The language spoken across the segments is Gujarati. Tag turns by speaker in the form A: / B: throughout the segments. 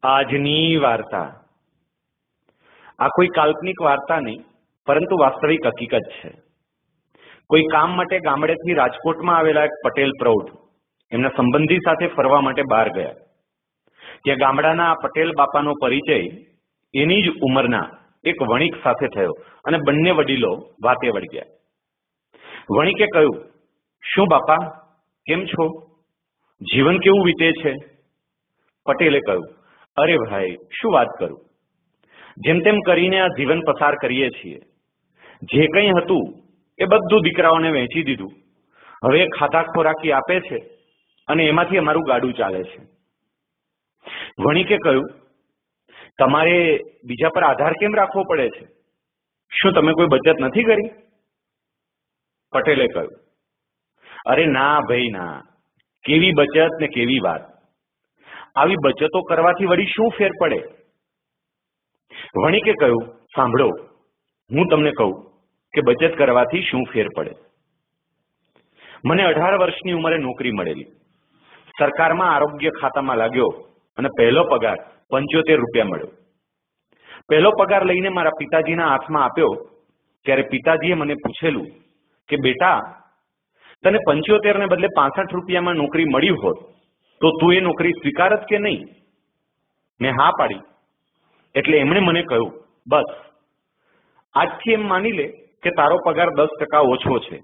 A: આજની વાર્તા આ કોઈ કાલ્પનિક વાર્તા નહીં, પરંતુ વાસ્તવિક હકીકત છે। કોઈ કામ માટે ગામડેથી રાજકોટમાં આવેલા એક પટેલ પ્રૌઢ એમના સંબંધી સાથે ફરવા માટે બહાર ગયા। ત્યાં ગામડાના પટેલ બાપાનો પરિચય એની જ ઉંમરના એક વણિક સાથે થયો અને બંને વડીલો વાતે વળગ્યા। વણિકે કહ્યું, શું બાપા, કેમ છો? જીવન કેવું વીતે છે? પટેલે કહ્યું, અરે ભાઈ, શું વાત કરું, જેમ તેમ કરીને આ જીવન પસાર કરીએ છીએ। જે કંઈ હતું એ બધું દીકરાઓને વહેંચી દીધું। હવે ખાધા ખોરાકી આપે છે અને એમાંથી અમારું ગાડું ચાલે છે। વણિકે કહ્યું, તમારે બીજા પર આધાર કેમ રાખવો પડે છે? શું તમે કોઈ બચત નથી કરી? પટેલે કહ્યું, અરે ના ભાઈ ના, કેવી બચત ને કેવી વાત। આવી બચતો કરવાથી વળી શું ફેર પડે? વણિકે કહ્યું, સાંભળો, હું તમને કહું કે બચત કરવાથી શું ફેર પડે। મને 18 વર્ષની ઉંમરે નોકરી મળેલી, સરકારમાં આરોગ્ય ખાતામાં લાગ્યો અને પહેલો પગાર 75 રૂપિયા મળ્યો। પહેલો પગાર લઈને મારા પિતાજીના હાથમાં આપ્યો ત્યારે પિતાજીએ મને પૂછેલું કે બેટા, તને 75 ને બદલે 65 રૂપિયામાં નોકરી મળી હોત તો તું એ નોકરી સ્વીકારત કે નહીં? મેં હા પાડી એટલે એમણે મને કહ્યું, બસ આજથી એમ માની લે કે તારો પગાર 10% ઓછો છે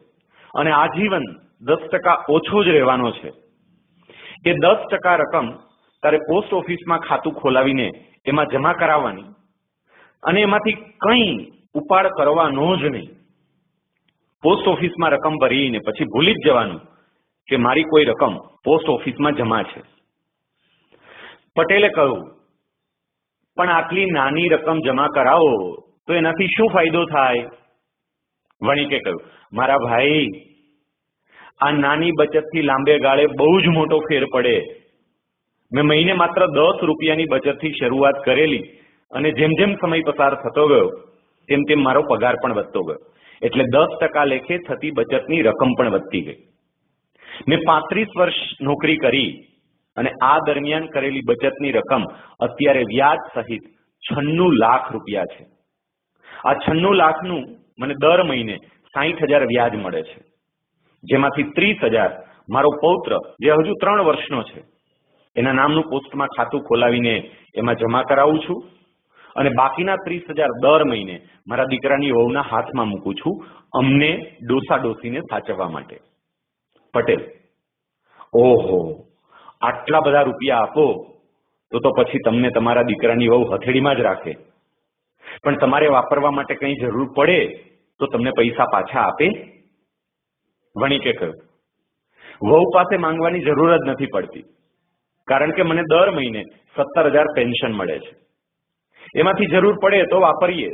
A: અને આજીવન 10% ઓછો જ રહેવાનો છે। એ 10% રકમ તારે પોસ્ટ ઓફિસમાં ખાતું ખોલાવીને એમાં જમા કરાવવાની અને એમાંથી કંઈ ઉપાડ કરવાનો જ નહીં। પોસ્ટ ઓફિસમાં રકમ ભરીને પછી ભૂલી જ જવાનું કે મારી કોઈ રકમ પોસ્ટ ઓફિસમાં જમા છે। પટેલે કહ્યું, પણ આટલી નાની રકમ જમા કરાવો તો એનાથી શું ફાયદો થાય? વણિકે કહ્યું, મારા ભાઈ, આ નાની બચતથી લાંબે ગાળે બહુ જ મોટો ફેર પડે। મેં મહિને માત્ર 10 રૂપિયાની બચતથી શરૂઆત કરેલી અને જેમ જેમ સમય પસાર થતો ગયો તેમ તેમ મારો પગાર પણ વધતો ગયો, એટલે 10% લેખે થતી બચતની રકમ પણ વધતી ગઈ। મેં 35 વર્ષ નોકરી કરી અને આ દરમિયાન કરેલી બચતની રકમ અત્યારે વ્યાજ સહિત 96 લાખ રૂપિયા છે। આ 96 લાખનું મને દર મહિને 60,000 વ્યાજ મળે છે, જેમાંથી 30,000 મારો પૌત્ર જે હજુ 3 વર્ષનો છે એના નામનું પોસ્ટમાં ખાતું ખોલાવીને એમાં જમા કરાવું છું અને બાકીના 30,000 દર મહિને મારા દીકરાની વહુના હાથમાં મૂકું છું, અમને ડોસા ડોસીને સાચવવા માટે। પટેલ, ઓહો, આટલા બધા રૂપિયા આપો તો પછી તમને તમારા દીકરાની વહુ હથેળીમાં જ રાખે, પણ તમારે વાપરવા માટે કંઈ જરૂર પડે તો તમને પૈસા પાછા આપે? વણિકે કહ્યું, વહુ પાસે માંગવાની જરૂર જ નથી પડતી, કારણ કે મને દર મહિને 17,000 પેન્શન મળે છે। એમાંથી જરૂર પડે તો વાપરીએ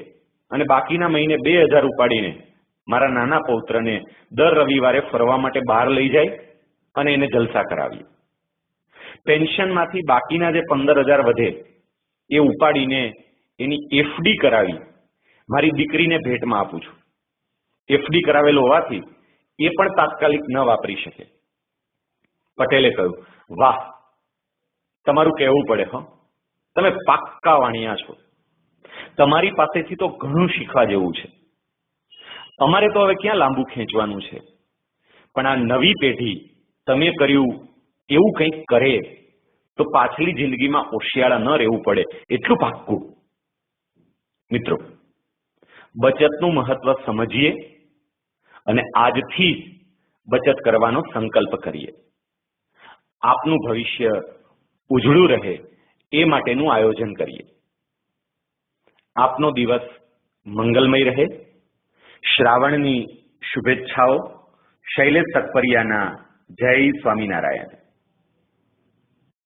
A: અને બાકીના મહિને 2,000 ઉપાડીને મારા નાના પૌત્રને દર રવિવારે ફરવા માટે બહાર લઈ જાય અને એને જલસા કરાવીએ। પેન્શનમાંથી બાકીના જે 15,000 વધે એ ઉપાડીને એની એફડી કરાવી મારી દીકરીને ભેટમાં આપું છું। એફડી કરાવેલો હોવાથી એ પણ તાત્કાલિક ન વાપરી શકે। પટેલે કહ્યું, વાહ, તમારું કહેવું પડે હો, તમે પાક્કા વાણિયા છો, તમારી પાસેથી તો ઘણું શીખવા જેવું છે। અમારે તો હવે ક્યાં લાંબુ ખેંચવાનું છે, પણ આ નવી પેઢી તમે કર્યું એવું કંઈક કરે તો પાછલી જિંદગીમાં ઓશિયાળા ન રહેવું પડે, એટલું પાક્કું। મિત્રો, બચતનું મહત્વ સમજીએ અને આજથી જ બચત કરવાનો સંકલ્પ કરીએ। આપનું ભવિષ્ય ઉજળું રહે એ માટેનું આયોજન કરીએ। આપનો દિવસ મંગલમય રહે। શ્રાવણની શુભેચ્છાઓ। શૈલેષ સતપરિયાના જય સ્વામિનારાયણ।